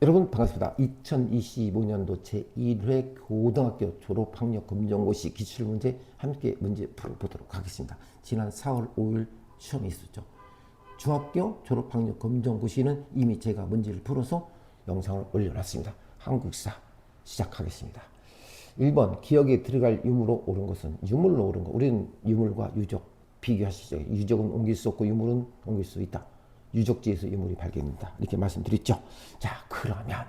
여러분 반갑습니다. 2025년도 제1회 고등학교 졸업학력 검정고시 기출문제 함께 문제 풀어보도록 하겠습니다. 지난 4월 5일 시험이 있었죠. 중학교 졸업학력 검정고시는 이미 제가 문제를 풀어서 영상을 올려놨습니다. 한국사 시작하겠습니다. 1번 기억에 들어갈 유무로 옳은 것은 유물로 옳은 것. 우리는 유물과 유적 비교하시죠. 유적은 옮길 수 없고 유물은 옮길 수 있다. 유적지에서 유물이 발견된다. 이렇게 말씀드렸죠. 자, 그러면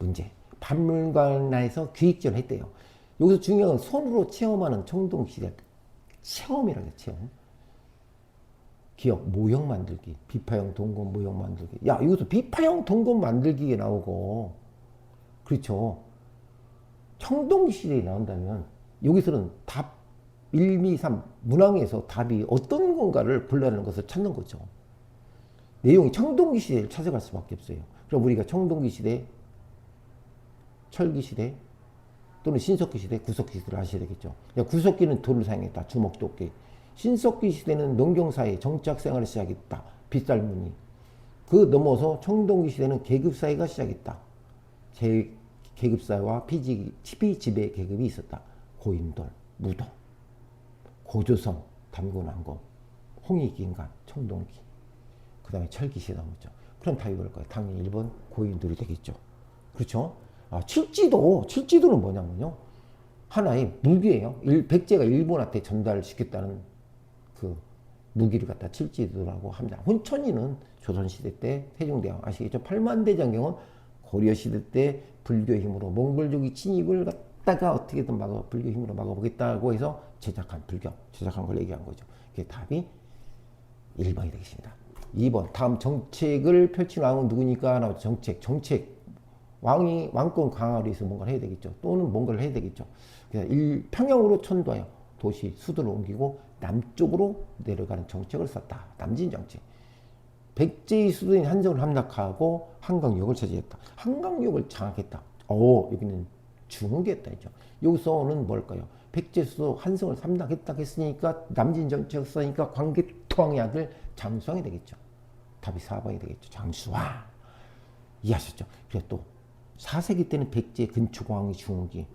문제. 박물관에서 기획전을 했대요. 여기서 중요한 건 손으로 체험하는 청동시대. 체험이라고 해요. 체험. 기억, 모형 만들기. 비파형 동검 모형 만들기. 야, 여기서 비파형 동검 만들기가 나오고, 그렇죠. 청동시대에 나온다면 여기서는 답 1, 2, 3 문항에서 답이 어떤 건가를 골라내는 것을 찾는 거죠. 내용이 청동기 시대를 찾아갈 수밖에 없어요. 그럼 우리가 청동기 시대, 철기 시대 또는 신석기 시대, 구석기 시대를 아셔야 되겠죠. 구석기는 돌을 사용했다. 주먹 도끼. 신석기 시대는 농경사회 정착 생활을 시작했다. 빗살무늬. 그 넘어서 청동기 시대는 계급사회가 시작했다. 계급사회와 피지배 계급이 있었다. 고인돌, 무도, 고조선, 담군왕고, 홍익인간, 청동기. 그 다음에 철기시대 나오죠. 그럼 답이 뭘 거예요? 당연히 1번 고인돌이 되겠죠. 그렇죠? 아, 칠지도는 뭐냐면요. 하나의 무기예요. 백제가 일본한테 전달시켰다는 그 무기를 갖다 칠지도라고 합니다. 혼천이는 조선시대 때 세종대왕 아시겠죠? 팔만대장경은 고려시대 때 불교의 힘으로 몽골족이 침입을 갖다가 어떻게든 불교 힘으로 막아보겠다고 해서 제작한 걸 얘기한 거죠. 그게 답이 1번이 되겠습니다. 2번 다음 정책을 펼친 왕은 누구니까? 나오죠. 정책 왕권 강화를 위해서 뭔가를 해야 되겠죠. 또는 뭔가를 해야 되겠죠. 그래서 평양으로 천도하여 도시 수도를 옮기고 남쪽으로 내려가는 정책을 썼다. 남진 정책. 백제의 수도인 한성을 함락하고 한강역을 차지했다. 한강역을 장악했다. 여기는 중흥기했다 했죠. 여기서는 뭘까요? 백제 수도 한성을 함락했다 했으니까 남진 정책을 쓰니까 광개토왕의 아들 장수왕이 되겠죠. 답이 4번이 되겠죠. 장수왕. 이해하셨죠? 그리고 또 4세기 때는 백제 근초광이 중흥기.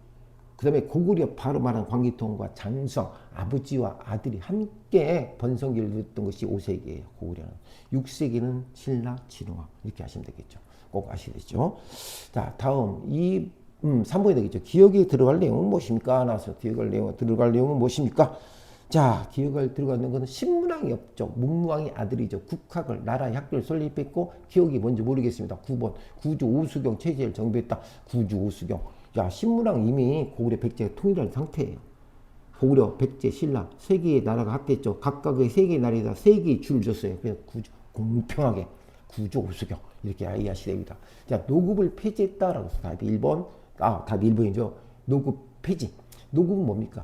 그 다음에 고구려 바로 말한 광개토왕과 장수왕 아버지와 아들이 함께 번성기를 누렸던 것이 5세기예요. 고구려는. 6세기는 신라 진흥왕. 이렇게 하시면 되겠죠. 꼭 아시겠죠? 자, 다음 3번이 되겠죠. 기억에 들어갈 내용은 무엇입니까? 나와서 들어갈 내용은 무엇입니까? 자, 기억을 들어가는 것은 신문왕이 없죠. 문무왕의 아들이죠. 국학을 나라의 학교를 설립했고 기억이 뭔지 모르겠습니다. 9번 구주 오수경 체제를 정비했다. 구주 오수경. 야, 신문왕 이미 고구려 백제가 통일한 상태예요. 고구려 백제 신라 세 개의 나라가 합했죠. 각각의 세 개의 나라에다 세 개의 줄을 줬어요. 그래서 공평하게 구주 오수경 이렇게 이해하시면 됩니다. 자, 노급을 폐지했다라고 해서 답이 1번. 답이 1번이죠. 노급 폐지. 노급은 뭡니까?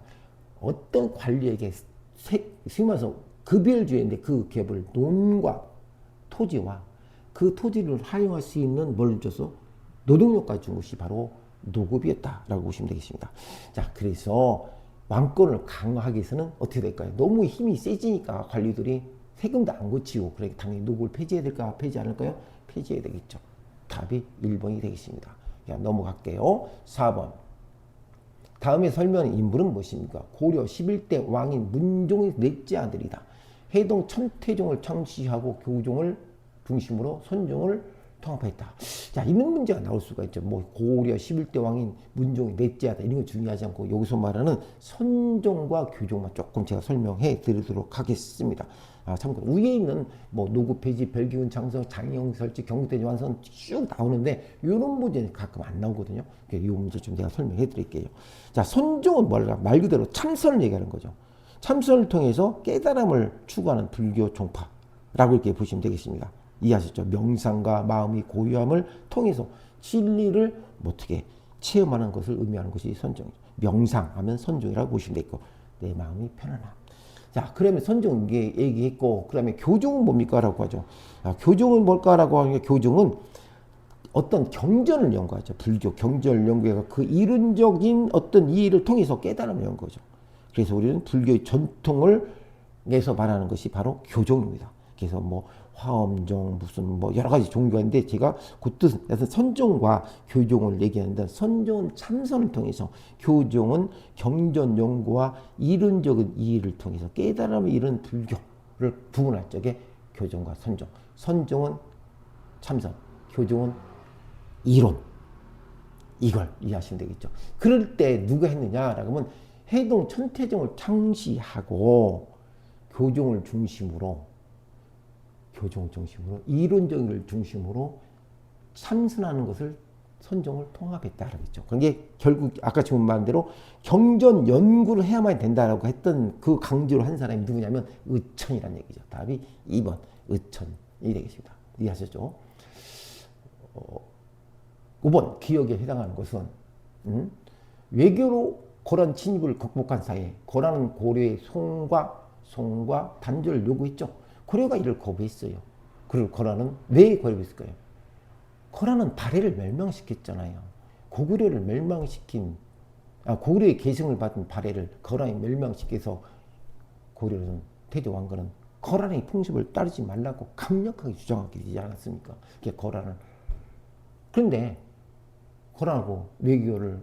어떤 관리에게 심어서 급여를 주는데 그 기업을 논과 토지와 그 토지를 활용할 수 있는 뭘 줘서 노동력까지 준 것이 바로 노급이었다라고 보시면 되겠습니다. 자, 그래서 왕권을 강화하기 위해서는 어떻게 될까요? 너무 힘이 세지니까 관리들이 세금도 안 고치고 그러니까 당연히 노급을 폐지해야 될까? 폐지 않을까요? 폐지해야 되겠죠. 답이 1번이 되겠습니다. 넘어갈게요. 4번. 다음에 설명하는 인물은 무엇입니까? 고려 11대 왕인 문종의 넷째 아들이다. 해동 천태종을 창시하고 교종을 중심으로 선종을 통합했다. 자, 이런 문제가 나올 수가 있죠. 고려 11대 왕인 문종의 넷째 아들 이런 거 중요하지 않고 여기서 말하는 선종과 교종만 조금 제가 설명해 드리도록 하겠습니다. 참고로 위에 있는 노급 폐지, 별기운 창성, 장영 설치, 경국대지 완성 쭉 나오는데 이런 문제는 가끔 안 나오거든요. 이 문제 좀 제가 설명해 드릴게요. 자, 선종은 말 그대로 참선을 얘기하는 거죠. 참선을 통해서 깨달음을 추구하는 불교 종파라고 이렇게 보시면 되겠습니다. 이해하셨죠? 명상과 마음의 고요함을 통해서 진리를 어떻게 체험하는 것을 의미하는 것이 선종이죠. 명상하면 선종이라고 보시면 되겠고 내 마음이 편안함. 자, 그러면 선종 얘기했고 그 다음에 교종은 뭡니까? 라고 하죠. 교종은 뭘까라고 하면 교종은 어떤 경전을 연구하죠. 불교 경전을 연구해서 그 이론적인 어떤 이해를 통해서 깨달음을 연구하죠. 그래서 우리는 불교의 전통을 내서 말하는 것이 바로 교종입니다. 그래서 뭐 화엄종 무슨 뭐 여러 가지 종교가 있는데 제가 그 뜻은 선종과 교종을 얘기하는데 선종은 참선을 통해서 교종은 경전 연구와 이론적인 이해를 통해서 깨달음을 이룬 불교를 구분할 적에 교종과 선종. 선종은 참선, 교종은 이론. 이걸 이해하시면 되겠죠. 그럴 때 누가 했느냐라고 하면 해동 천태종을 창시하고 교종을 중심으로 이론적인 걸 중심으로 참선하는 것을 선종을 통합했다 그러겠죠. 그게 결국 아까 지금 말한 대로 경전 연구를 해야만 된다라고 했던 그 강조를 한 사람이 누구냐면 의천이라는 얘기죠. 답이 2번 의천이 되겠습니다. 이해하셨죠? 5번 기억에 해당하는 것은 외교로 고란 침입을 극복한 사이에 고란은 고려의 송과 단절을 요구했죠. 고려가 이를 거부했어요. 그리고 고란은 왜 거부했을까요? 고란은 발해를 멸망시켰잖아요. 고구려를 멸망시킨 고구려의 계승을 받은 발해를 고란이 멸망시켜서 고려는 태조왕건은 고란의 풍습을 따르지 말라고 강력하게 주장하게 되지 않았습니까? 고란을. 그런데 고란하고 외교를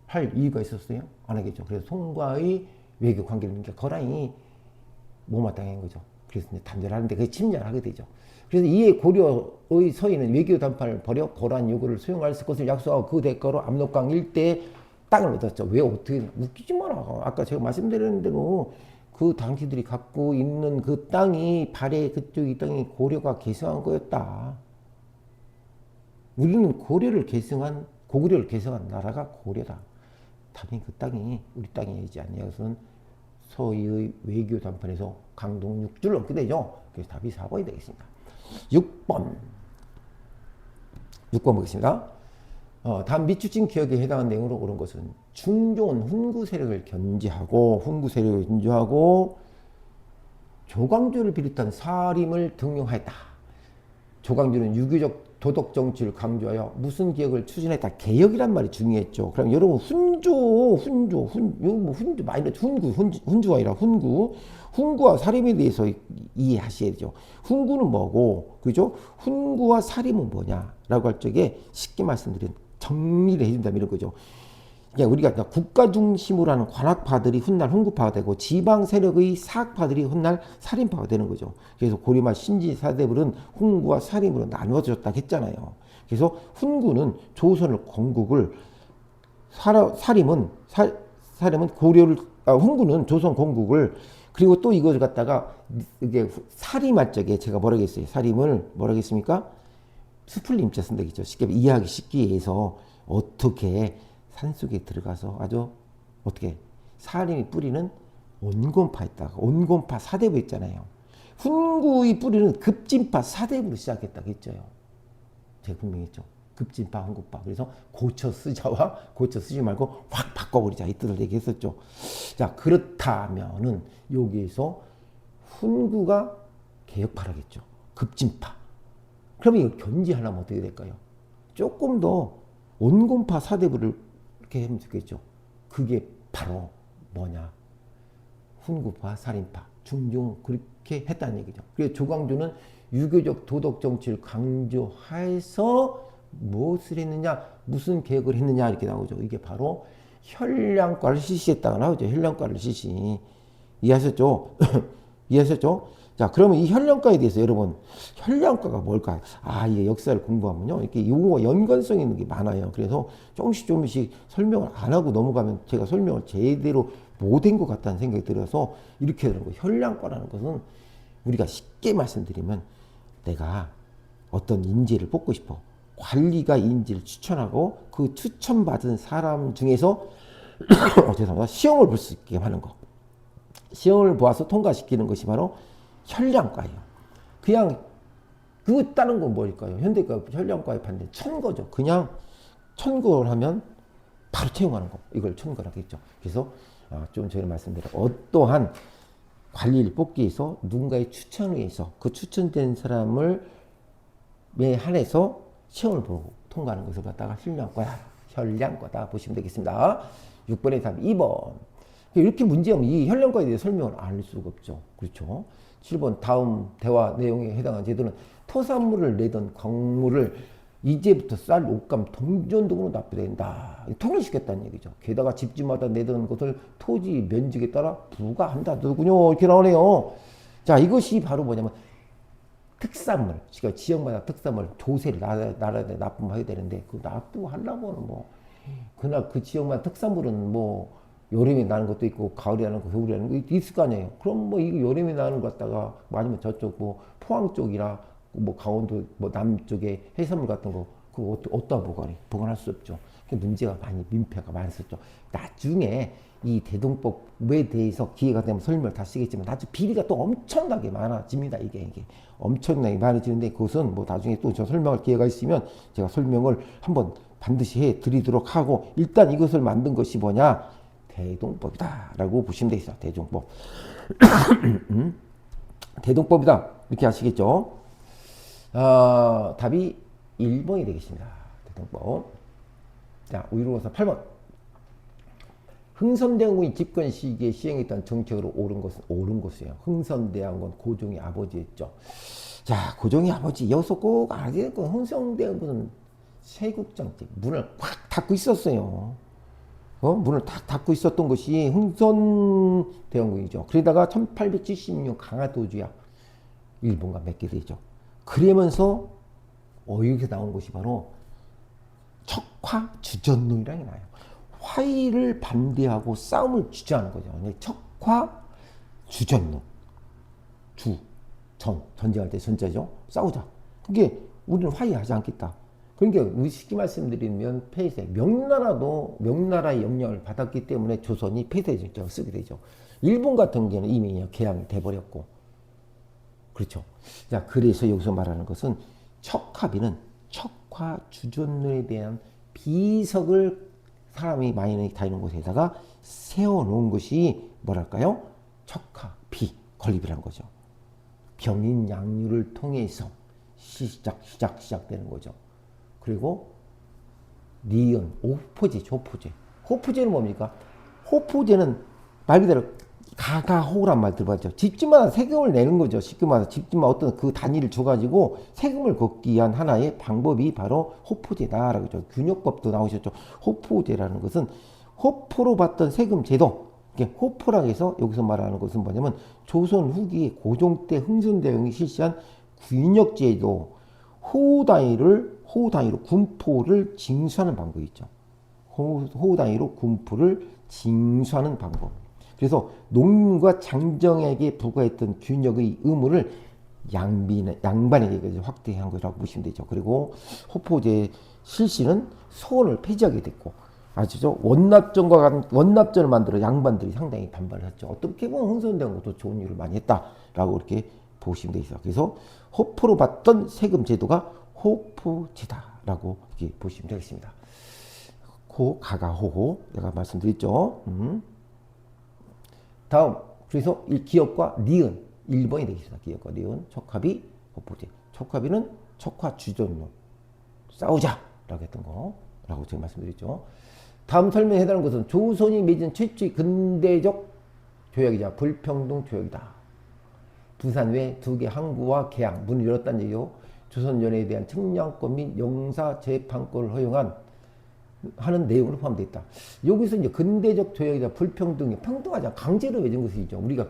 할 이유가 있었어요? 안 하겠죠. 그래서 송과의 외교 관계를 고란이 못마땅한 거죠. 그래서 단절하는데 그게 침략을 하게 되죠. 그래서 이에 고려의 서인은 외교 담판을 벌여 고란 요구를 수용할 것을 약속하고 그 대가로 압록강 일대에 땅을 얻었죠. 왜 어떻게 웃기지 마라. 아까 제가 말씀드린 대로 그 당시들이 갖고 있는 그 땅이 발해 그쪽 이 땅이 고려가 계승한 거였다. 우리는 고구려를 계승한 나라가 고려다. 당연히 그 땅이 우리 땅이지 않냐. 그것은 서희의 외교 담판에서 강동 6주를 넘게 되죠. 그래서 답이 4번이 되겠습니다. 6번 보겠습니다. 다음 밑줄진 기억에 해당하는 내용으로 옳은 것은 중종은 훈구 세력을 견제하고 조광조를 비롯한 사림을 등용하였다. 조광조는 유교적 도덕 정치를 강조하여 무슨 개혁을 추진했다. 개혁이란 말이 중요했죠. 그럼 여러분 훈주가 아니라 훈구와 사림에 대해서 이해하셔야죠. 훈구는 뭐고, 그죠? 훈구와 사림은 뭐냐라고 할 적에 쉽게 말씀드린 정리를 해준다면 이런 거죠. 그러니까 우리가 국가 중심으로 하는 관학파들이 훗날 훈구파가 되고 지방 세력의 사학파들이 훗날 살인파가 되는 거죠. 그래서 고려말 신지 사대부는 훈구와 사림으로 나누어졌다 했잖아요. 그래서 훈구는 조선을 건국을 훈구는 조선 건국을 그리고 또 이걸 갖다가 이게 사림할 적에 제가 뭐라고 했어요? 사림을 뭐라고 했습니까? 스플림자 쓴다겠죠. 쉽게 이해하기 쉽기 위해서 어떻게 산속에 들어가서 아주 어떻게 사림이 뿌리는 온건파 있다가 온건파 사대부 있잖아요. 훈구의 뿌리는 급진파 사대부로 시작했다고 했죠. 제가 분명히 했죠. 급진파 훈구파. 그래서 고쳐 쓰자와 고쳐 쓰지 말고 확 바꿔버리자 이 뜻을 얘기했었죠. 자, 그렇다면은 여기에서 훈구가 개혁파라겠죠. 급진파. 그러면 이걸 견제하려면 어떻게 될까요? 조금 더 온건파 사대부를 이렇게 하면 좋겠죠. 그게 바로 뭐냐? 훈구파, 살인파, 중종 그렇게 했다는 얘기죠. 그래서 조광조는 유교적 도덕 정치를 강조해서 무엇을 했느냐, 무슨 개혁을 했느냐 이렇게 나오죠. 이게 바로 혈량과를 실시했다고 나오죠. 혈량과를 실시. 이해하셨죠? 이해하셨죠? 자, 그러면 이 혈량과에 대해서 여러분, 혈량과가 뭘까? 이게 역사를 공부하면요. 이렇게 용어가 연관성 있는 게 많아요. 그래서 조금씩 설명을 안 하고 넘어가면 제가 설명을 제대로 못한 것 같다는 생각이 들어서 이렇게 되는 거예요. 혈량과라는 것은 우리가 쉽게 말씀드리면 내가 어떤 인재를 뽑고 싶어. 관리가 인재를 추천하고 그 추천받은 사람 중에서 죄송합니다. 시험을 볼 수 있게 하는 거. 시험을 보아서 통과시키는 것이 바로 혈량과예요. 그냥 그거 다른 건 뭘까요? 현대과 혈량과의 반대 천거죠. 그냥 천거를 하면 바로 채용하는 거. 이걸 천거라고 했죠. 그래서 좀 전에 말씀드린 어떠한 관리를 뽑기 위해서 누군가의 추천을 위해서 그 추천된 사람을 에 한해서 시험을 보고 통과하는 것을 갖다가 혈량과다 보시면 되겠습니다. 6번의 답 2번. 이렇게 문제하면 이 혈량과에 대해 설명을 알 수가 없죠. 그렇죠? 7번 다음 대화 내용에 해당한 제도는 토산물을 내던 광물을 이제부터 쌀, 옷감, 동전 등으로 납부된다. 통일시켰다는 얘기죠. 게다가 집집마다 내던 것을 토지 면적에 따라 부과한다더군요. 이렇게 나오네요. 자, 이것이 바로 뭐냐면 특산물, 그러니까 지역마다 특산물, 조세를 나라에 납부해야 되는데 그 납부하려고는 뭐 그날 그 지역만 특산물은 뭐 여름에 나는 것도 있고 가을에 나는 거, 겨울에 나는 거 있을 거 아니에요. 그럼 뭐 이거 여름에 나는 거 갖다가 아니면 저쪽 뭐 포항 쪽이라 뭐 강원도 뭐 남쪽에 해산물 같은 거 그거 어디다 보관할 수 없죠. 문제가 많이 민폐가 많았었죠. 나중에 이 대동법에 대해서 기회가 되면 설명을 다 쓰겠지만 나중에 비리가 또 엄청나게 많아집니다. 이게 엄청나게 많아지는데 그것은 뭐 나중에 또 저 설명할 기회가 있으면 제가 설명을 한번 반드시 해 드리도록 하고 일단 이것을 만든 것이 뭐냐? 대동법이다 라고 보시면 되겠어요. 대동법. 대동법이다 이렇게 아시겠죠? 답이 1번이 되겠습니다. 대동법. 자, 우유로워서 8번. 흥선대원군이 집권 시기에 시행했던 정책으로 옳은 것이에요. 흥선대원군 고종의 아버지였죠. 자, 고종의 아버지 여기서 꼭 알아야 될 건 흥선대원군은 세국정책 문을 꽉 닫고 있었어요. 문을 탁 닫고 있었던 것이 흥선대원군이죠. 그러다가 1876 강화도주야 일본과 맺게 되죠. 그러면서 여기서 나온 것이 바로 척화주전론이라는 게 나요. 화의를 반대하고 싸움을 주저하는 거죠. 척화주전론. 전쟁할 때 전자죠. 싸우자. 그게 우리는 화의하지 않겠다. 그러니까 우리 쉽게 말씀드리면 폐쇄. 명나라의 영향을 받았기 때문에 조선이 폐쇄정책을 쓰게 되죠. 일본 같은 경우는 이미 개항이 돼버렸고. 그렇죠. 자, 그래서 여기서 말하는 것은 척화비는 척화주전론에 대한 비석을 사람이 많이 다니는 곳에다가 세워놓은 것이 뭐랄까요? 척화비 건립이라는 거죠. 병인 양류를 통해서 시작되는 거죠. 그리고 니은, 호포제, 조포제. 호포제는 뭡니까? 호포제는 말 그대로 가가호란 말 들어봤죠. 집집마다 세금을 내는 거죠. 집집마다 어떤 그 단위를 줘가지고 세금을 걷기 위한 하나의 방법이 바로 호포제다라고 하죠. 균역법도 나오셨죠. 호포제라는 것은 호포로 받던 세금 제도. 호포라고 해서 여기서 말하는 것은 뭐냐면 조선 후기에 고종 때 흥선대원이 실시한 균역제도 호 단위로 군포를 징수하는 방법이 있죠. 호 단위로 군포를 징수하는 방법. 그래서 농민과 장정에게 부과했던 균역의 의무를 양반에게 확대한 것이라고 보시면 되죠. 그리고 호포제 실시는 소원을 폐지하게 됐고, 아시죠? 원납전을 만들어 양반들이 상당히 반발을 했죠. 어떻게 보면 흥선대원도 좋은 일을 많이 했다라고 이렇게 보시면 되죠. 그래서 호포로 받던 세금 제도가 호포제다라고 이렇게 보시면 되겠습니다. 가가호호 내가 말씀드렸죠. 다음, 그래서 기역과 니은 1번이 되겠습니다. 기역과 니은, 척화비, 호포제. 척화비는 척화주전론, 싸우자라고 했던 거라고 제가 말씀드렸죠. 다음 설명에 해당하는 것은 조선이 맺은 최초의 근대적 조약이자 불평등 조약이다. 부산 외 두 개 항구와 계양, 문을 열었다는 얘기요. 조선 연해에 대한 측량권 및 영사 재판권을 허용한 하는 내용으로 포함되어 있다. 여기서 이제 근대적 조약이자 불평등이 평등하지 않아 강제로 맺은 것이죠. 우리가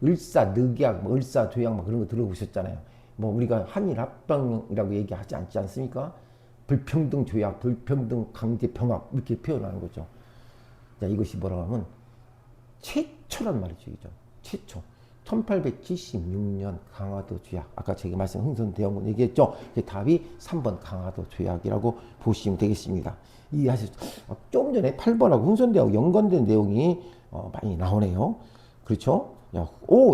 을사 늑약, 을사 조약 그런 거 들어보셨잖아요. 우리가 한일 합방이라고 얘기하지 않지 않습니까? 불평등 조약, 불평등 강제 병합 이렇게 표현하는 거죠. 자, 이것이 뭐라고 하면 최초란 말이죠. 최초. 1876년 강화도 조약. 아까 제가 말씀한 흥선대원군 얘기했죠. 답이 3번 강화도 조약이라고 보시면 되겠습니다. 이해하셨죠? 조금 전에 8번하고 흥선대원하고 연관된 내용이 많이 나오네요. 그렇죠?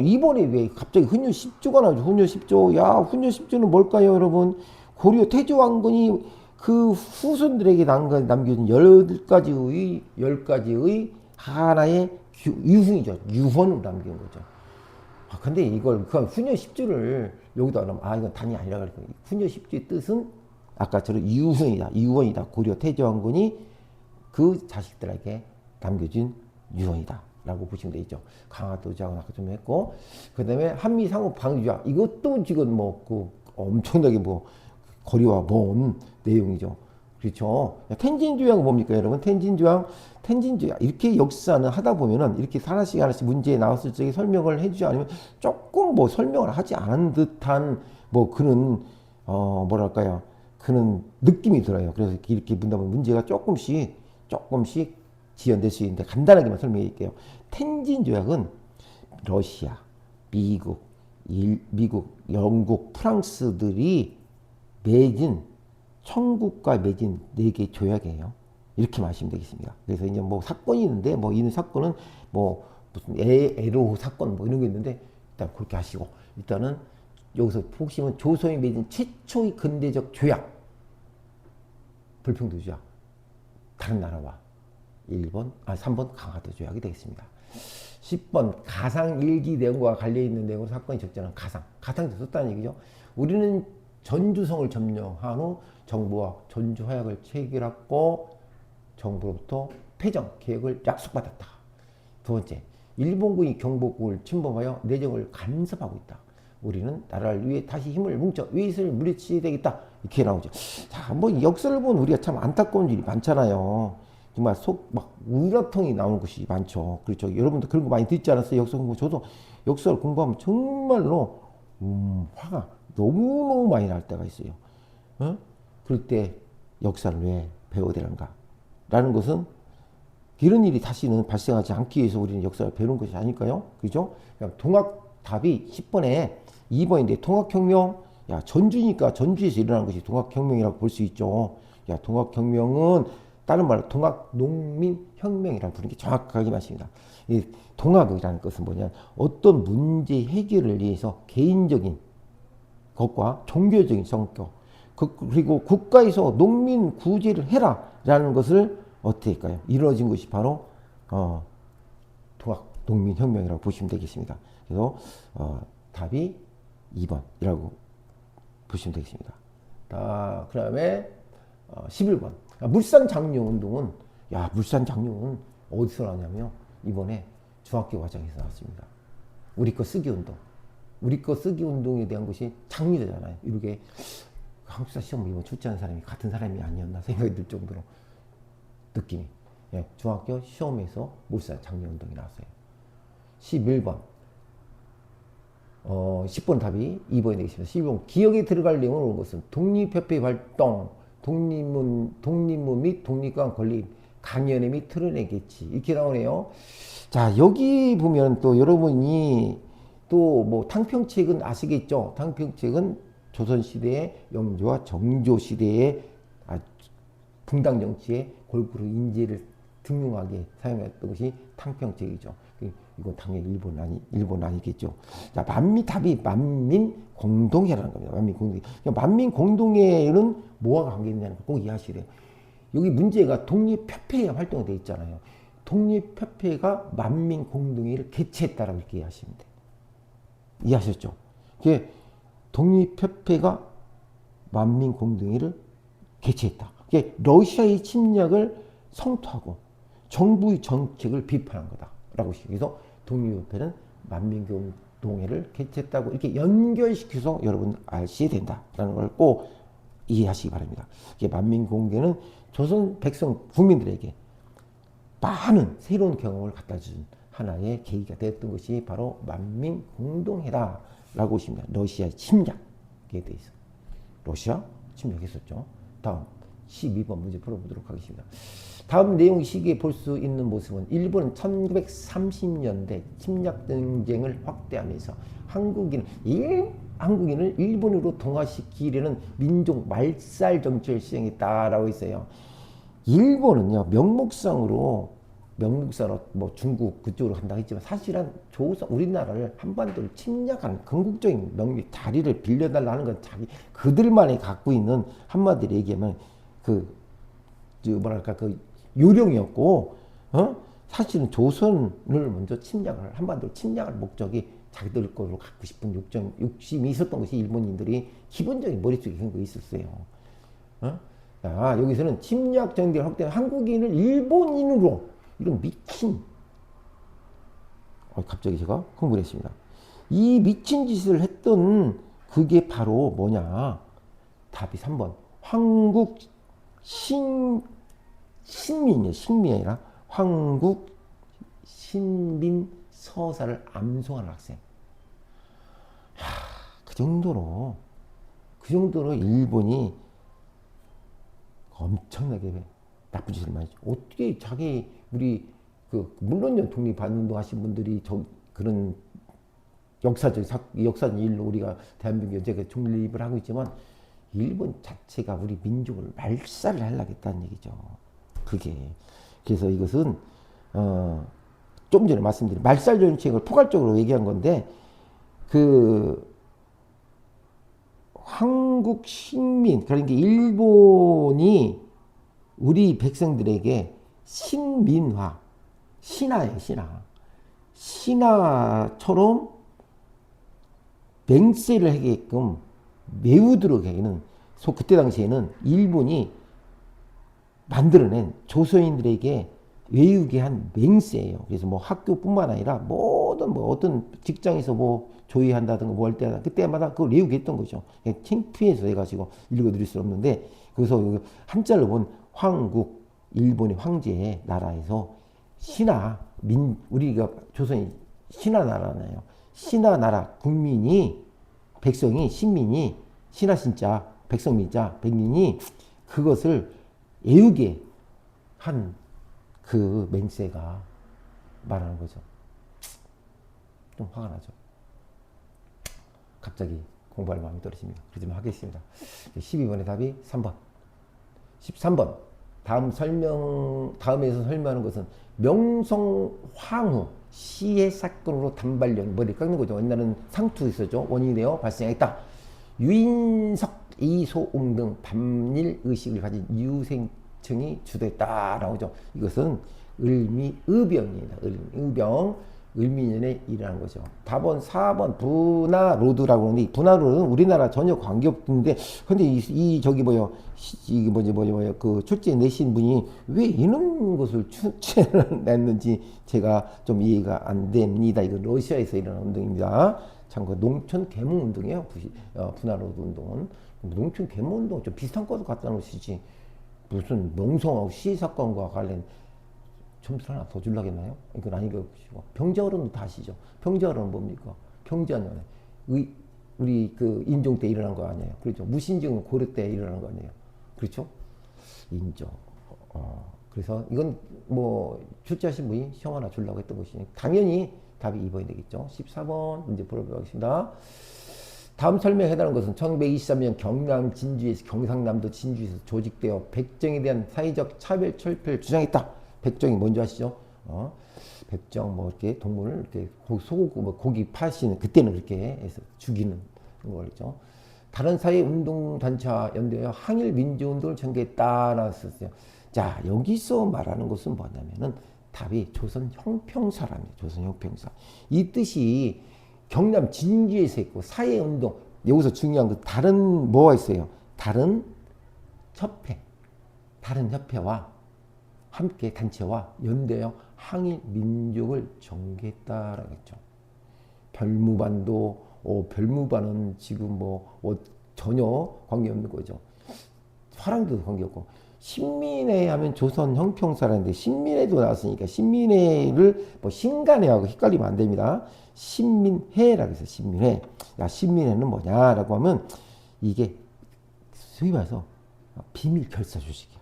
이번에 왜 갑자기 훈요 10조가 나오죠? 훈요 10조. 훈요 10조는 뭘까요, 여러분? 고려 태조왕건이 그 후손들에게 남겨준 10가지의 하나의 유훈이죠. 유언을 남긴 거죠. 근데 이걸 훈요 10조를 여기다 넣으면 이건 단이 아니라 그럴 거예요. 훈요 10조의 뜻은 아까처럼 유언이다. 고려 태조왕건이 그 자식들에게 남겨준 유언이다. 라고 보시면 되죠. 강화도 조약은 아까 좀 했고, 그 다음에 한미 상호 방위 조약, 이것도 지금 뭐 그 엄청나게 뭐 거리와 먼 내용이죠. 그렇죠. 텐진 조약은 뭡니까, 여러분? 텐진 조약 이렇게 역사는 하다 보면은 이렇게 하나씩 하나씩 문제에 나왔을 적에 설명을 해주지 않으면 조금 뭐 설명을 하지 않은 듯한 뭐 그런 뭐랄까요, 그런 느낌이 들어요. 그래서 이렇게 문다면 문제가 조금씩 지연될 수 있는데 간단하게만 설명해 드릴게요. 텐진 조약은 러시아, 미국, 영국, 프랑스들이 맺은 청국과 맺은 4개 조약이에요. 이렇게 마시면 되겠습니다. 그래서 이제 뭐 사건이 있는데 뭐 이 사건은 뭐 무슨 에로 사건 뭐 이런 게 있는데 일단 그렇게 하시고, 일단은 여기서 보시면 조선이 맺은 최초의 근대적 조약, 불평등 조약, 다른 나라와 3번 강화도 조약이 되겠습니다. 10번 가상 일기 내용과 관련있는 내용으로 사건이 적절한 가상도 썼다는 얘기죠. 우리는 전주성을 점령한 후 정부와 전주 화약을 체결하고 정부로부터 패전 계획을 약속받았다. 두 번째, 일본군이 경복궁을 침범하여 내정을 간섭하고 있다. 우리는 나라를 위해 다시 힘을 뭉쳐 외세를 물리치게 되겠다. 이렇게 나오죠. 자, 뭐 역사를 보면 우리가 참 안타까운 일이 많잖아요. 정말 막 우라통이 나오는 것이 많죠. 그렇죠. 여러분도 그런 거 많이 듣지 않았어요? 역사 공부. 저도 역사를 공부하면 정말로 화가 너무너무 많이 날 때가 있어요. 그럴 때 역사를 왜 배워야 되는가? 라는 것은 이런 일이 다시는 발생하지 않기 위해서 우리는 역사를 배우는 것이 아닐까요? 그죠? 답이 10번에 2번인데 통합혁명, 야, 전주니까 전주에서 일어난 것이 통합혁명이라고 볼 수 있죠. 야, 통합혁명은 다른 말로 통합농민혁명이라고 부르는 게 정확하게 맞습니다. 이 통합이라는 것은 뭐냐, 어떤 문제 해결을 위해서 개인적인 것과 종교적인 성격, 그리고 국가에서 농민 구제를 해라 라는 것을 어떻게 할까요? 이루어진 것이 바로 통합농민혁명이라고 보시면 되겠습니다. 그래서 답이 2번이라고 보시면 되겠습니다. 그 다음에 11번. 물산 장려운동은, 물산 장려는 어디서 나왔냐면 이번에 중학교 과정에서 나왔습니다. 우리 거 쓰기 운동. 우리 거 쓰기 운동에 대한 것이 장려되잖아요. 이렇게 한국사 시험 이번 출제한 사람이 같은 사람이 아니었나 생각이 들 정도로 느낌이. 중학교 시험에서 물산 장려운동이 나왔어요. 11번. 10번 답이 2번이 되겠습니다. 11번. 기억에 들어갈 내용을 온 것은 독립협회 활동, 독립문 및 독립관 건립, 강연회 및 토론회 개최. 이렇게 나오네요. 자, 여기 보면 또 여러분이 또 뭐 탕평책은 아시겠죠? 탕평책은 조선시대의 영조와 정조시대의 붕당 정치의 골고루 인재를 등용하게 사용했던 것이 탕평책이죠. 이건 당연히 일본 아니겠죠. 자, 답이 만민공동회라는 겁니다. 만민공동회. 만민공동회는 뭐와 관계 있냐는 거 꼭 이해하셔야 돼요. 여기 문제가 독립협회에 활동이 되어 있잖아요. 독립협회가 만민공동회를 개최했다라고 이렇게 이해하시면 돼요. 이해하셨죠? 이게 독립협회가 만민공동회를 개최했다. 이게 러시아의 침략을 성토하고 정부의 정책을 비판한 거다라고 그래서 독립협회는 만민공동회를 개최했다고 이렇게 연결시켜서 여러분 아셔야 된다라는 걸 꼭 이해하시기 바랍니다. 이게 만민공동회는 조선 백성 국민들에게 많은 새로운 경험을 갖다 준 하나의 계기가 되었던 것이 바로 만민공동회다라고 보십니다. 러시아의 침략에 대해서. 러시아 침략했었죠. 다음 12번 문제 풀어보도록 하겠습니다. 다음 내용 시기에 볼 수 있는 모습은 일본은 1930년대 침략 전쟁을 확대하면서 한국인을 일본으로 동화시키려는 민족 말살 정치를 시행했다라고 했어요. 일본은요, 명목상으로 뭐 중국 그쪽으로 간다 했지만 사실은 우리나라를 한반도를 침략한 건국적인 자리를 빌려달라 하는 건 그들만이 갖고 있는, 한마디로 얘기하면 그 요령이었고, 사실은 조선을 먼저 한반도를 침략할 목적이 자기들 거로 갖고 싶은 욕심이 있었던 것이 일본인들이 기본적인 머릿속에 그런 거 있었어요. 자, 여기서는 침략 정책을 확대한 한국인을 일본인으로, 이런 미친 갑자기 제가 흥분했습니다. 이 미친 짓을 했던 그게 바로 뭐냐? 답이 3번. 황국 신민이에요. 신민이 아니라 황국 신민 서사를 암송하는 학생. 그 정도로 일본이 엄청나게 나쁜 짓을 많이 했죠. 어떻게 우리 물론 독립반운동 하신 분들이 그런 역사적 일로 우리가 대한민국이 현재 독립을 하고 있지만 일본 자체가 우리 민족을 말살을 하려고 했다는 얘기죠. 그래서 이것은 좀 전에 말씀드린 말살 정책을 포괄적으로 얘기한 건데 한국 식민 그러니까 일본이 우리 백성들에게 신민화 신화예요. 신화처럼 맹세를 하게끔 메우도록 하기는 그때 당시에는 일본이 만들어낸 조선인들에게 외우게 한 맹세예요. 그래서 뭐 학교뿐만 아니라 모든 어떤 직장에서 뭐 조회한다든가 뭐 할 때마다 그때마다 그걸 외우게 했던 거죠. 창피해서 해가지고 읽어드릴 수 없는데 그래서 한자로 본 황국 일본의 황제의 나라에서 우리가 조선이 신하 나라잖아요. 신하 나라 국민이 백성이 신민이 신하 신자 백성민자 백민이 그것을 애우게 한 그 맹세가 말하는 거죠. 좀 화가 나죠. 갑자기 공부할 마음이 떨어집니다. 그러지만 하겠습니다. 12번의 답이 3번. 13번. 다음에서 설명하는 것은 명성황후 시해 사건으로 단발령 머리 깎는 거죠. 옛날에는 상투 있었죠. 원인이 되어 발생했다. 유인석, 이소웅 등 반일 의식을 가진 유생층이 주도했다 나오죠. 이것은 을미의병입니다. 을미년에 일어난 거죠. 답은 4번 분하로드라고 하는데 이 분하로드는 우리나라 전혀 관계없는데 근데 그 출제 내신 분이 왜 이런 것을 출제를 냈는지 제가 좀 이해가 안 됩니다. 이거 러시아에서 일어난 운동입니다. 참고 농촌 계몽 운동이에요. 분하로드 운동은 농촌 계몽 운동 좀 비슷한 것도 갖다 놓으시지 무슨 명성하고 시사건과 관련 점수 하나 더 주려겠나요? 이건 아니고 병자호론도 다 아시죠? 병자호론은 뭡니까? 경자년에 우리 인종 때 일어난 거 아니에요? 그렇죠? 무신증은 고려 때 일어난 거 아니에요? 그렇죠? 인종. 그래서 이건 뭐 출제하신 분이 시험 하나 주려고 했던 것이니 당연히 답이 2번이 되겠죠. 14번 문제 풀어보겠습니다. 다음 설명에 해당하는 것은 1923년 경남 진주에서 경상남도 진주에서 조직되어 백정에 대한 사회적 차별 철폐를 주장했다. 백정이 뭔지 아시죠? 백정 이렇게 동물을 이렇게 고기 파시는 그때는 그렇게 해서 죽이는 거죠. 다른 사회 운동 단체와 연대하여 항일 민주운동을 전개했다 나왔었어요. 자 여기서 말하는 것은 뭐냐면은 답이 조선 형평사랍니다. 조선 형평사. 이 뜻이 경남 진주에서 있고 사회 운동 여기서 중요한 거 다른 뭐가 있어요? 다른 협회와 함께 단체와 연대하여 항일 민족을 전개했다라고 했죠. 별무반은 지금 전혀 관계없는 거죠. 화랑도 관계없고 신민회 하면 조선 형평사라는데 신민회도 나왔으니까 신민회를 신간회하고 헷갈리면 안 됩니다. 신민회라고 해서 신민회. 신민회는 뭐냐라고 하면 이게 소위 말해서 비밀 결사 조직이야.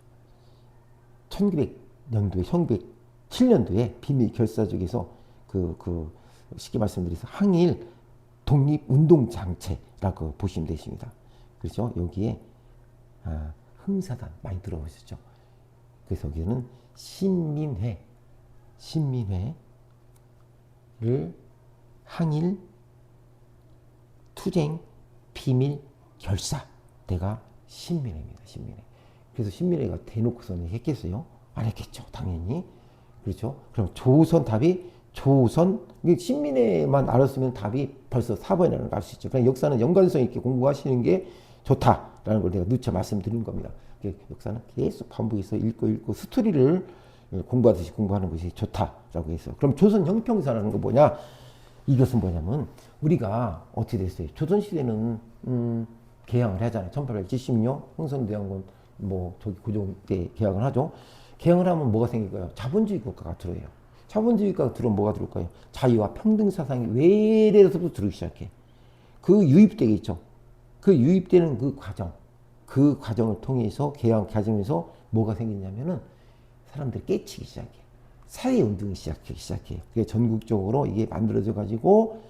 1907년도에 비밀 결사적에서 쉽게 말씀드려서 항일 독립운동장체라고 보시면 되십니다. 그렇죠? 여기에 흥사단 많이 들어보셨죠? 그래서 여기는 신민회를 항일 투쟁 비밀 결사대가 신민회입니다. 신민회. 그래서 신민회가 대놓고서는 했겠어요? 안 했겠죠. 당연히. 그렇죠? 그럼 답이 신민회만 알았으면 답이 벌써 4번이라는 걸 알 수 있죠. 그냥 역사는 연관성 있게 공부하시는 게 좋다라는 걸 내가 누차 말씀드린 겁니다. 역사는 계속 반복해서 읽고 스토리를 공부하듯이 공부하는 것이 좋다라고 했어요. 그럼 조선 형평사라는 거 뭐냐? 이것은 뭐냐면 우리가 어떻게 됐어요? 조선시대는 개항을 하잖아요. 1870년 흥선대원군 뭐 저기 고종 때 개항을 하죠. 개항을 하면 뭐가 생길까요? 자본주의 국가가 들어요. 자본주의 국가가 들어오면 뭐가 들어올까요? 자유와 평등 사상이 외래에서부터 들어오기 시작해. 그 유입되겠죠. 그 유입되는 그 과정을 통해서 개항 과정에서 뭐가 생기냐면은 사람들이 깨치기 시작해. 사회운동이 시작해. 그게 전국적으로 이게 만들어져 가지고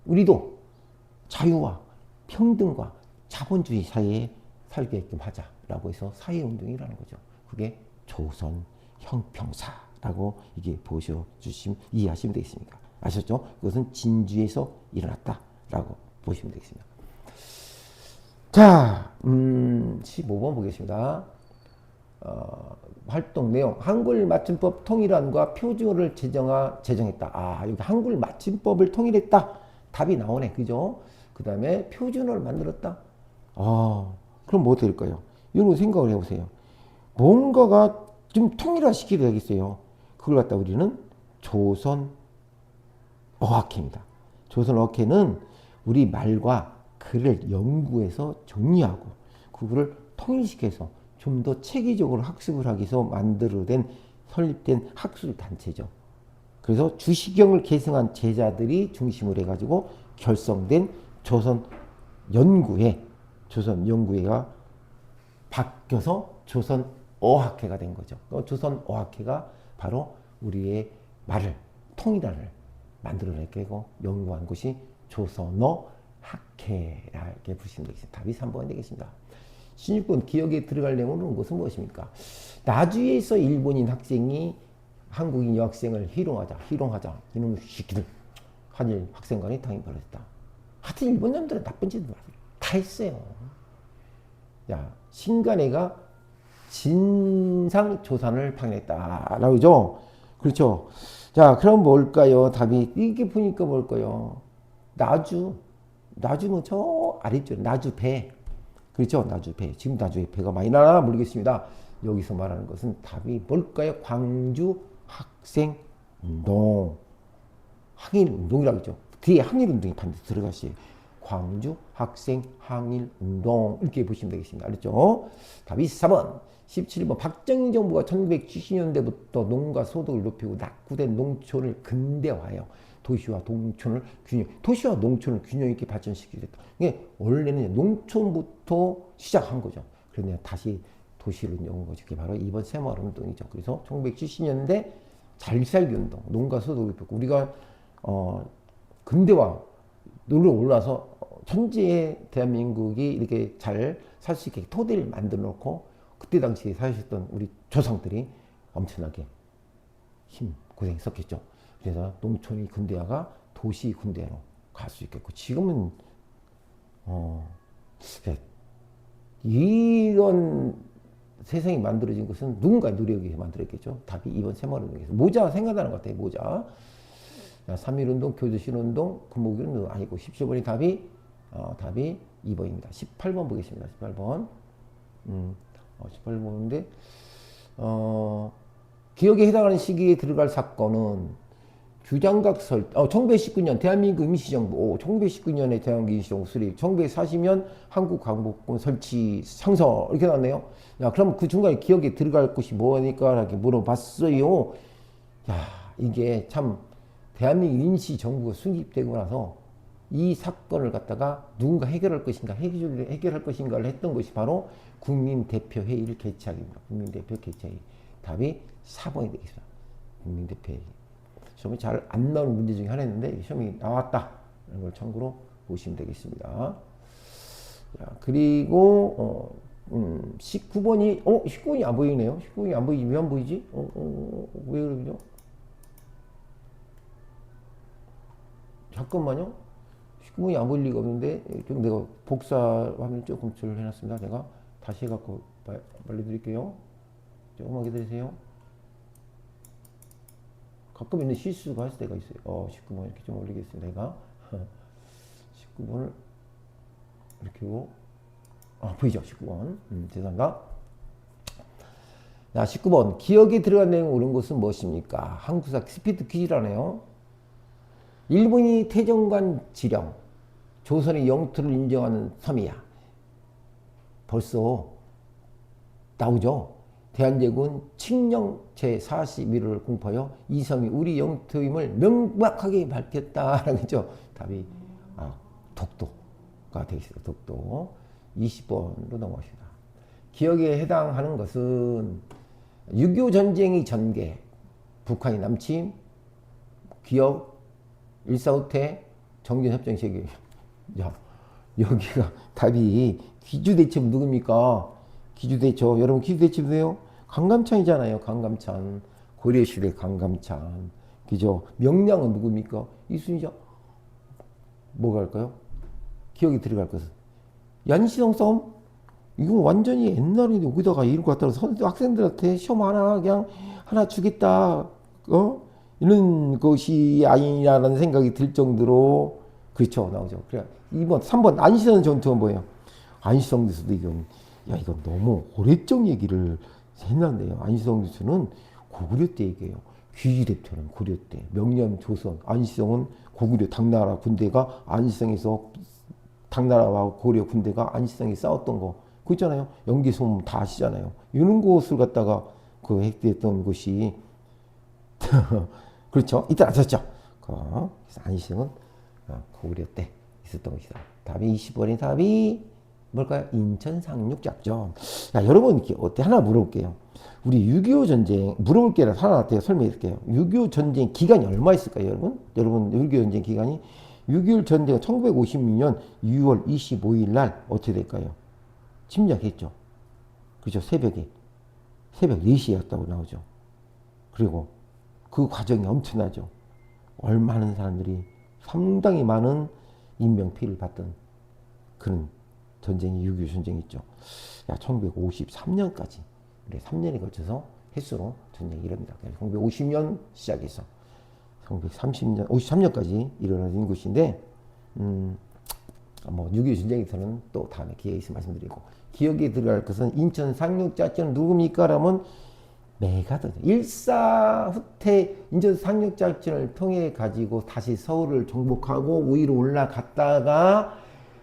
우리도 자유와 평등과 자본주의 사회에 살게끔 하자라고 해서 사회운동이라는 거죠. 그게 조선 형평사라고 이게 보셔주시면 이해하시면 되겠습니까? 아셨죠? 그것은 진주에서 일어났다라고 보시면 되겠습니다. 자, 15번 보겠습니다. 활동 내용 한글 맞춤법 통일안과 표준어를 제정했다. 여기 한글 맞춤법을 통일했다. 답이 나오네. 그죠? 그 다음에 표준어를 만들었다. 그럼 뭐 될까요? 이런 거 생각을 해보세요. 뭔가가 좀 통일화시키게 되겠어요. 그걸 갖다 우리는 조선 어학회입니다. 조선 어학회는 우리 말과 글을 연구해서 정리하고 그거를 통일시켜서 좀 더 체계적으로 학습을 하기 위해서 설립된 학술 단체죠. 그래서 주시경을 계승한 제자들이 중심으로 해가지고 결성된 조선 연구회가 바뀌어서 조선 어학회가 된 거죠. 조선 어학회가 바로 우리의 말을 통일화를 만들어내고 연구한 것이 조선어 학회라고 보시면 되겠습니다. 답이 3번이 되겠습니다. 16번 기억에 들어갈 내용은 것은 무엇입니까? 나주에서 일본인 학생이 한국인 여학생을 희롱하자 이놈의 새끼들 한일 학생 간에 당연히 벌어졌다. 하여튼 일본 놈들은 나쁜 짓을 다 했어요. 야, 신간애가 진상조산을 방해했다라고 그러죠. 그렇죠. 자, 그럼 뭘까요? 답이 이게 보니까 뭘까요? 나주는 저 아래쪽 나주배. 그렇죠? 나주배. 지금 나주에 배가 많이 나나 모르겠습니다. 여기서 말하는 것은 답이 뭘까요? 광주 학생운동. 항일운동이라고 했죠. 뒤에 항일운동이 반드시 들어가시죠. 광주 학생 항일운동 이렇게 보시면 되겠습니다. 알았죠? 답이 4번. 17번 박정희 정부가 1970년대부터 농가 소득을 높이고 낙후된 농촌을 근대화해요. 도시와 농촌을 균형 있게 발전시키겠다. 이게 원래는 농촌부터 시작한 거죠. 그런데 다시 도시를 연 거죠. 그게 바로 이번 새마을 운동이죠. 그래서 1970년대 잘살기 운동, 농가 소득을 높이고 우리가 근대화 놀러 올라서 천지의 대한민국이 이렇게 잘 살 수 있게 토대를 만들어 놓고 그때 당시에 사셨던 우리 조상들이 엄청나게 고생했었겠죠. 그래서 농촌이 근대화가 도시 근대화로 갈 수 있겠고 지금은 이런 세상이 만들어진 것은 누군가 노력이 만들었겠죠. 답이 이번 새마을운동에서 모자 생각나는 것 같아요. 모자. 3.1운동, 교조신운동, 금목운동 아니고 17번이 답이 2번입니다. 18번 보겠습니다. 18번. 18번인데 기억에 해당하는 시기에 들어갈 사건은 규장각 1919년 대한민국 임시정부 1919년에 대한민국 임시정부 수립 1940년 한국광복군 설치 상서 이렇게 나왔네요. 야, 그럼 그 중간에 기억에 들어갈 것이 뭐니까 이렇게 물어봤어요. 야, 이게 참 대한민국 임시정부가 수립되고 나서 이 사건을 갖다가 누군가 해결할 것인가를 했던 것이 바로 국민대표회의를 개최하기입니다. 국민대표 개최회의. 답이 4번이 되겠습니다. 국민대표회의. 시험이 잘 안 나오는 문제 중에 하나였는데 시험이 나왔다. 이런 걸 참고로 보시면 되겠습니다. 자, 그리고 19번이 19번이 안 보이네요. 19번이 안 보이지. 왜 안 보이지? 왜 그러죠? 잠깐만요. 19번이 안 보일 리가 없는데 좀 내가 복사 화면 조금 조절해 놨습니다. 제가 다시 해갖고 말려드릴게요. 조금만 기다리세요. 가끔 있는 실수가 할 때가 있어요. 19번 이렇게 좀 올리겠습니다. 내가 19번을 이렇게 하고 보이죠? 19번. 죄송합니다. 자, 19번. 기억에 들어간 내용 옳은 것은 무엇입니까? 한국사 스피드 퀴즈라네요. 일본이 태정관 지령, 조선의 영토를 인정하는 섬이야. 벌써 나오죠. 대한제국은 칙령 제41호를 공포하여 이 섬이 우리 영토임을 명확하게 밝혔다라는 거죠. 답이 독도가 되겠습니다. 독도. 20번으로 넘어갑시다. 기억에 해당하는 것은 6.25 전쟁의 전개, 북한이 남침, 기억, 일사후퇴, 정전협정 체결. 야, 여기가 답이 기주대첩 누굽니까? 기주대첩. 여러분 기주대첩이세요? 강감찬이잖아요. 강감찬. 고려시대 강감찬. 그죠? 명량은 누굽니까? 이순이죠. 뭐가 할까요? 기억이 들어갈 것은. 얀시성 싸움? 이건 완전히 옛날인데 여기다가 이걸 갖다가 학생들한테 시험 하나 주겠다. 이런 것이 아니라는 생각이 들 정도로 그렇죠. 나오죠. 그래. 2번, 3번 안시성 전투는 뭐예요? 안시성 교수도 이건 너무 오래적 얘기를 했는데요. 안시성 교수는 고구려 때 얘기해요. 귀지대표는 고려 때, 명령 조선, 안시성은 고구려 당나라 군대가 안시성에서 당나라와 고려 군대가 안시성에 싸웠던 거. 그거 있잖아요. 연기소문 다 아시잖아요. 이런 곳을 갖다가 그 핵대했던 곳이 그렇죠. 이때 아셨죠? 그래서 안시성은 고구려 때 있었던 것이다. 답이 20번의 답이 뭘까요? 인천 상륙작전. 야, 여러분 어때? 하나 물어볼게요. 우리 6.25 전쟁 물어볼 게 하나 설명해 드릴게요. 6.25 전쟁 기간이 얼마 있을까요, 여러분? 여러분 6.25 전쟁 기간이 6.25 전쟁은 1956년 6월 25일 날 어떻게 될까요? 침략했죠. 그죠? 새벽 4시였다고 나오죠. 그리고 그 과정이 엄청나죠. 얼마나 사람들이 상당히 많은 인명피해를 봤던 그런 전쟁이 6.25 전쟁이 있죠. 1953년까지 3년에 걸쳐서 횟수로 전쟁이 일어납니다. 1950년 시작해서 1930년, 53년까지 일어나는 것인데, 뭐 6.25 전쟁에서는 또 다음에 기회가 있으면 말씀드리고, 기억에 들어갈 것은 인천 상륙작전 누굽니까? 라면 메가더 일사후퇴 인천 상륙작전을 통해 가지고 다시 서울을 정복하고 위로 올라갔다가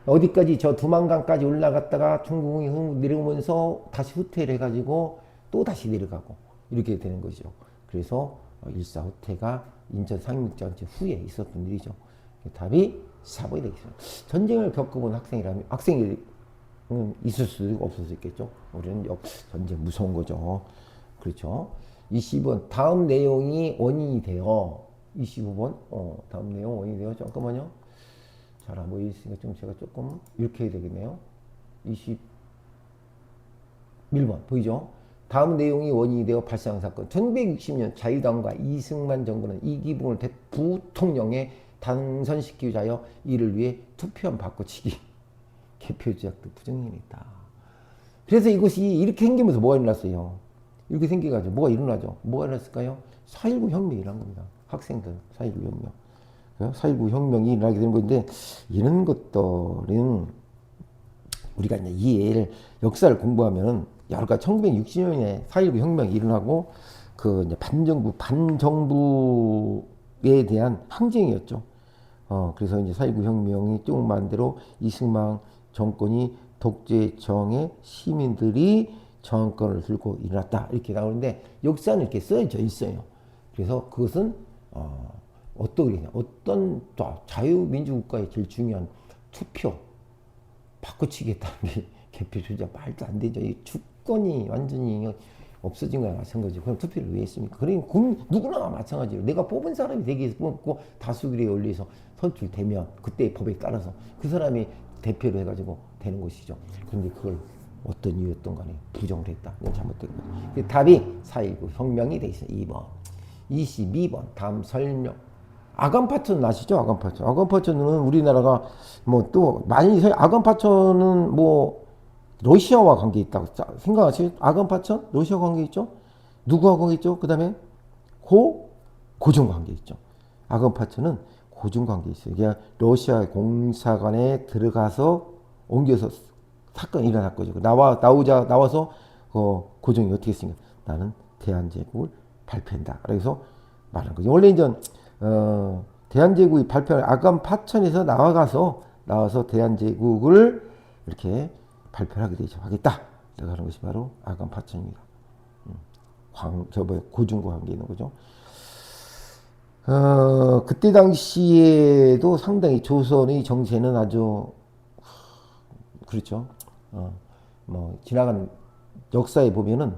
어디까지 저 두만강까지 올라갔다가 중국이 내려오면서 다시 후퇴를 해가지고 또 다시 내려가고 이렇게 되는 거죠. 그래서 일사후퇴가 인천 상륙작전 후에 있었던 일이죠. 답이 4번이 되겠습니다. 전쟁을 겪어본 학생이 있을 수도 없을 수 있겠죠. 우리는 전쟁 무서운 거죠. 그렇죠. 20번 다음 내용이 원인이 돼요. 25번 다음 내용 원인이 돼요. 잠깐만요. 잘 안 보이시니까 좀 제가 조금 이렇게 해야 되겠네요. 21번 보이죠? 다음 내용이 원인이 되어 발생한 사건. 1960년 자유당과 이승만 정부는 이기붕을 부통령에 당선시키기 위하여 이를 위해 투표함 바꿔치기 개표조작도 부정행위했다. 그래서 이것이 이렇게 생기면서 뭐가 일어났어요? 이렇게 생겨가지고 뭐가 일어나죠? 뭐가 일어났을까요? 4.19 혁명이 일어난 겁니다. 학생들 4.19 혁명. 4.19 혁명이 일어나게 되는 건데 이런 것들은 우리가 이제 이해를 역사를 공부하면 여러 가지 1960년에 4.19 혁명이 일어나고 그 이제 반정부에 대한 항쟁이었죠. 그래서 이제 4.19 혁명이 뚱만 대로 이승만 정권이 독재정의 시민들이 정권을 들고 일어났다 이렇게 나오는데 역사는 이렇게 써져 있어요. 그래서 그것은 어떤 자유민주국가의 제일 중요한 투표 바꿔치기했다는 게 개표조작 말도 안 되죠. 이 주권이 완전히 없어진 거나 마찬가지고 그럼 투표를 왜 했습니까? 그러니 누구나 마찬가지로 내가 뽑은 사람이 대기에서 뽑고 다수결에 올려서 선출되면 그때의 법에 따라서 그 사람이 대표를 해가지고 되는 것이죠. 그런데 그걸 어떤 이유였던 간에 부정을 했다. 잘못됐거든요. 답이 4.19 혁명이 돼 있어요. 2번. 22번 다음 설명. 아간파천 아시죠? 아간파천. 아간파천은 우리나라가 뭐 또 많이 아간파천은 뭐 러시아와 관계 있다고 생각하시죠? 아간파천 러시아 관계 있죠? 누구와 관계 있죠? 그 다음에 고종 관계 있죠. 아간파천은 고종 관계 있어요. 그냥 러시아 공사관에 들어가서 옮겨서 사건이 일어날 거죠. 나와서 고종이 어떻게 했습니까? 나는 대한제국을 발표한다. 그래서 말하는 거죠. 원래 이제 대한제국이 발표한 아간 파천에서 나와서 대한제국을 이렇게 발표를 하게 되죠. 하겠다. 내가 하는 것이 바로 아간 파천입니다. 고중과 관계 있는 거죠. 그때 당시에도 상당히 조선의 정세는 아주 그렇죠. 뭐 지나간 역사에 보면은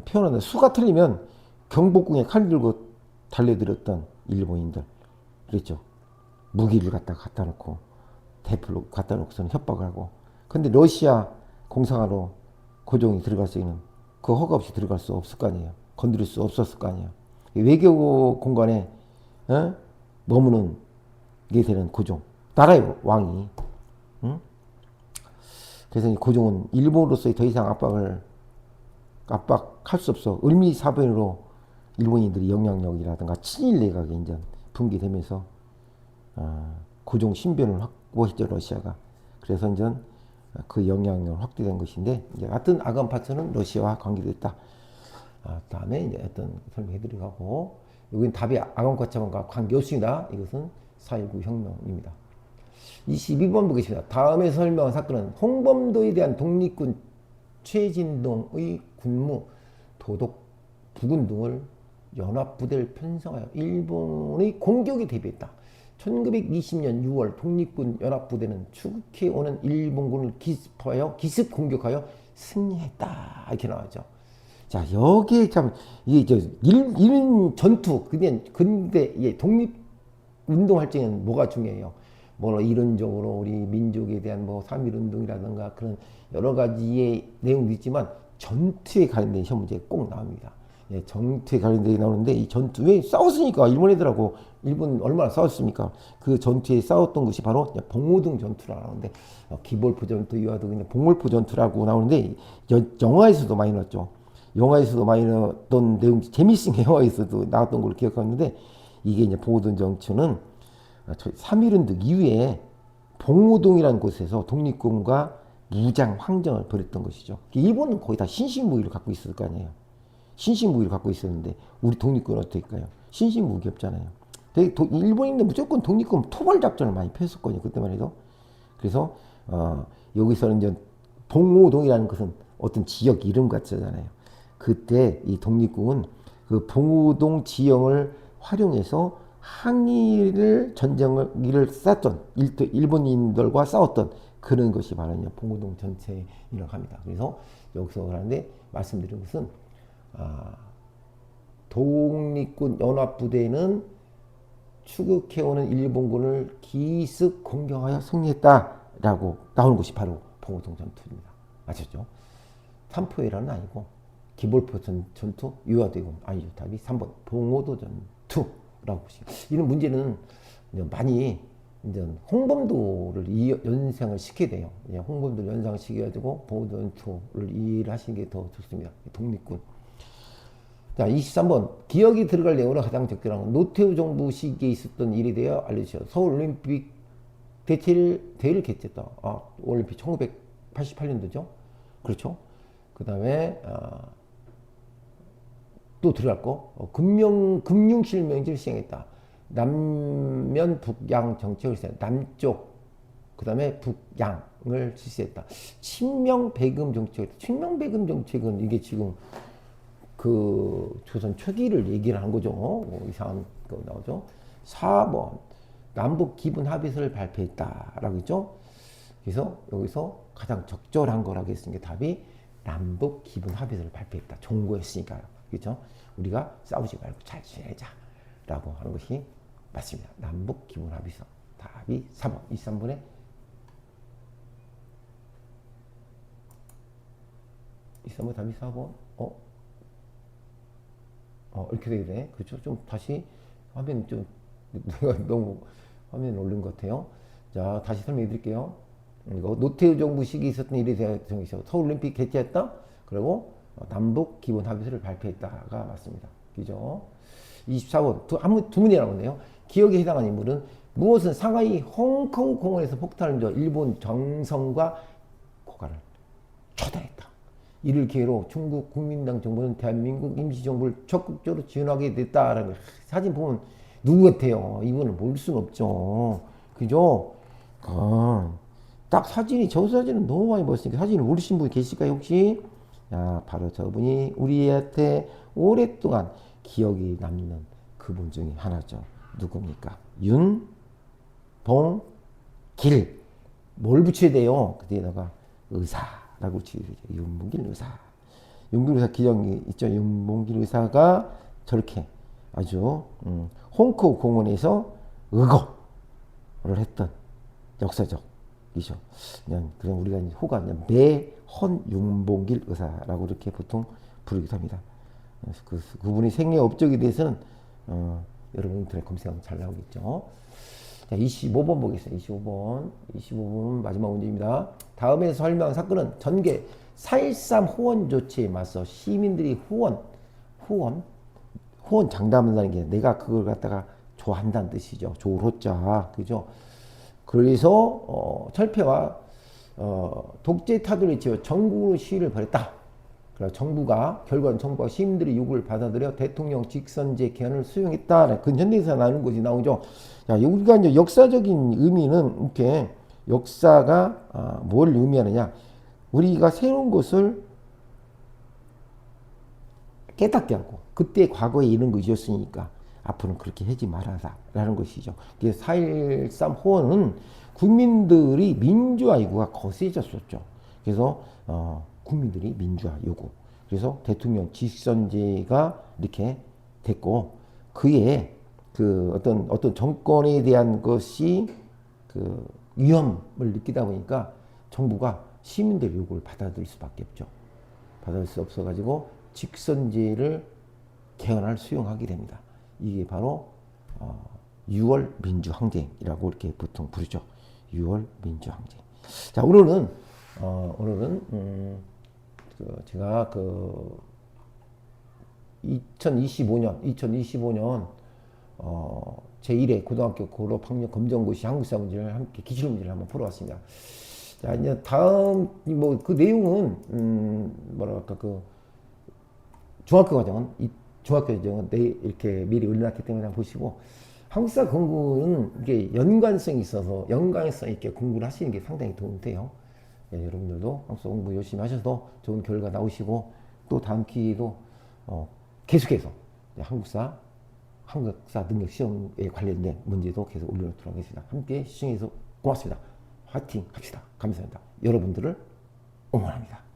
표현하는 수가 틀리면 경복궁에 칼 들고 달려들었던 일본인들 그랬죠. 무기를 갖다 놓고 대표로 갖다 놓고서는 협박을 하고. 근데 러시아 공상하러 고종이 들어갈 수 있는 그 허가 없이 들어갈 수 없을 거 아니에요. 건드릴 수 없었을 거 아니에요. 외교 공간에 머무는 게 되는 고종, 나라의 왕이. 응? 그래서 고종은 일본으로서의 더 이상 압박할 수 없어. 을미사변으로 일본인들이 영향력이라든가 친일 내각이 이제 붕괴되면서 고종 신변을 확보했죠, 러시아가. 그래서 이제 그 영향력을 확대된 것인데, 이제 하여튼 아간 파천은 러시아와 관계됐다. 다음에 이제 어떤 설명해드리고, 여기는 답이 아간 파천과 관계없습니다. 이것은 4.19 혁명입니다. 22번 보겠습니다. 다음에 설명한 사건은 홍범도에 대한 독립군 최진동의 군무, 도독, 부군 등을 연합부대를 편성하여 일본의 공격에 대비했다. 1920년 6월 독립군 연합부대는 추격해오는 일본군을 기습 공격하여 승리했다. 이렇게 나왔죠. 자, 여기에 참, 이게 이런 전투, 근데 독립운동할 적에는 뭐가 중요해요? 뭐 이론적으로 우리 민족에 대한 뭐 3.1운동이라든가 그런 여러 가지의 내용도 있지만 전투에 관련된 시험 문제가 꼭 나옵니다. 예, 전투에 관련된 게 나오는데 이 전투 왜 싸웠으니까 일본 애들하고 일본 얼마나 싸웠습니까? 그 전투에 싸웠던 것이 바로 봉오동 전투라고 나오는데 기볼포 전투, 이와도 그냥 봉올포 전투라고 나오는데 영화에서도 많이 나왔죠. 영화에서도 많이 나왔던 내용 재미있는 영화에서도 나왔던 걸 기억하는데 이게 이제 봉오동 전투는 3.1운동 이후에 봉오동이라는 곳에서 독립군과 무장 황정을 벌였던 것이죠. 일본은 거의 다 신식무기를 갖고 있을 거 아니에요. 신식무기를 갖고 있었는데 우리 독립군은 어떨까요? 신식무기 없잖아요. 일본인들 무조건 독립군 토벌작전을 많이 펼쳤거든요. 그때만 해도. 그래서 여기서는 이제 봉오동이라는 것은 어떤 지역 이름 같잖아요. 그때 이 독립군은 그 봉오동 지형을 활용해서 항일을 전쟁을 쌓았던 일본인들과 싸웠던 그런 것이 바로 봉오동 전체라고 합니다. 그래서 여기서 하는데 말씀드린 것은 독립군 연합부대는 추격해오는 일본군을 기습 공격하여 승리했다라고 나오는 것이 바로 봉오동 전투입니다. 아셨죠? 삼포회라는 아니고 기볼포 전투, 유화대공 아니죠. 답이 3번 봉오도 전투라고 보시면. 이런 문제는 많이 이제 홍범도를 연상을 시켜야 돼요. 홍범도를 연상을 시켜가지고 봉오도 전투를 이해를 하시는 게 더 좋습니다. 독립군. 자, 23번. 기억이 들어갈 내용으로 가장 적절한 건 노태우 정부 시기에 있었던 일에 대해 알려주세요. 서울올림픽 대회를 개최했다. 올림픽 1988년도죠. 그렇죠. 그 다음에 또 들어갈 거. 금융실명제를 시행했다. 남면 북양 정책을 시행했다. 남쪽 그 다음에 북양을 실시했다. 친명배금 정책을 했다. 친명배금 정책은 이게 지금 그 조선 초기를 얘기를 한 거죠. 이상한 거 나오죠. 4번 남북 기본 합의서를 발표했다라고 했죠. 그래서 여기서 가장 적절한 거라고 했으니까 답이 남북 기본 합의서를 발표했다. 종고했으니까요. 그렇죠? 우리가 싸우지 말고 잘 지내자라고 하는 것이 맞습니다. 남북 기본 합의서. 답이 4번. 23번에 23번 답이 4번. 이렇게 되게 되네. 그렇죠? 좀 다시 화면 좀 내가 너무 화면에 올린 것 같아요. 자, 다시 설명해 드릴게요. 이거 노태우 정부 시기에 있었던 일에 대해 정의죠. 서울올림픽 개최했다. 그리고 남북 기본 합의서를 발표했다가 맞습니다. 그죠? 24번 두 문이 나오네요. 기억에 해당하는 인물은 무엇은 상하이 홍콩 공원에서 폭탄을 줘 일본 정성과 고가를 초대했다. 이를 기회로 중국 국민당 정부는 대한민국 임시정부를 적극적으로 지원하게 됐다라는 사진 보면 누구 같아요? 이분을 모를 수는 없죠. 그죠? 딱 사진이, 저 사진은 너무 많이 봤으니까 사진을 모르신 분 계실까요, 혹시? 야, 바로 저분이 우리한테 오랫동안 기억이 남는 그분 중에 하나죠. 누굽니까? 윤봉길. 뭘 붙여야 돼요? 그대에다가 의사라고 붙여야 되죠. 윤봉길 의사. 윤봉길 의사 기억이 있죠. 윤봉길 의사가 저렇게 아주 홍콩 공원에서 의거를 했던 역사적이죠. 그냥 우리가 호가 매헌 윤봉길 의사라고 이렇게 보통 부르기도 합니다. 그분이 생애 업적에 대해서는 여러분 인터넷 검색하면 잘 나오겠죠. 자, 25번 보겠습니다. 25번 마지막 문제입니다. 다음에 설명한 사건은 전개 4.13 호원 조치에 맞서 시민들이 후원 장담한다는 게 내가 그걸 갖다가 좋아한다는 뜻이죠. 좋을 호자, 그죠? 그래서 철폐와 독재 타도를 지어 전국으로 시위를 벌였다. 그래서 결과는 정부가 시민들의 요구를 받아들여 대통령 직선제 개헌을 수용했다. 근현대에서 나오는 것이 나오죠. 자, 우리가 이제 역사적인 의미는 이렇게 역사가 뭘 의미하느냐? 우리가 새로운 것을 깨닫게 하고 그때 과거에 이런 거 있었으니까 앞으로는 그렇게 하지 말아라라는 것이죠. 그래서 4.13 호원은 국민들이 민주화 요구가 거세졌었죠. 그래서 국민들이 민주화 요구. 그래서 대통령 직선제가 이렇게 됐고 그의 그 어떤 정권에 대한 것이 그 위험을 느끼다 보니까 정부가 시민들의 요구를 받아들일 수밖에 없죠. 받아들일 수 없어가지고 직선제를 개헌할 수용하게 됩니다. 이게 바로 6월 민주항쟁이라고 이렇게 보통 부르죠. 6월 민주항쟁. 자, 오늘은 제가 2025년 제1회 고등학교 졸업학력 검정고시 한국사 문제를 함께 기출 문제를 한번 풀어봤습니다. 자, 이제 다음 그 내용은 뭐랄까 중학교 과정은 내일 이렇게 미리 올려놨기 때문에 한번 보시고 한국사 공부는 이게 연관성이 있어서 연관성 있게 공부를 하시는 게 상당히 도움이 돼요. 네, 여러분들도 한국사 공부 열심히 하셔서 좋은 결과 나오시고 또 다음 기회에도 계속해서 한국사 능력 시험에 관련된 문제도 계속 올려놓도록 하겠습니다. 함께 시청해주셔서 고맙습니다. 화이팅 합시다. 감사합니다. 여러분들을 응원합니다.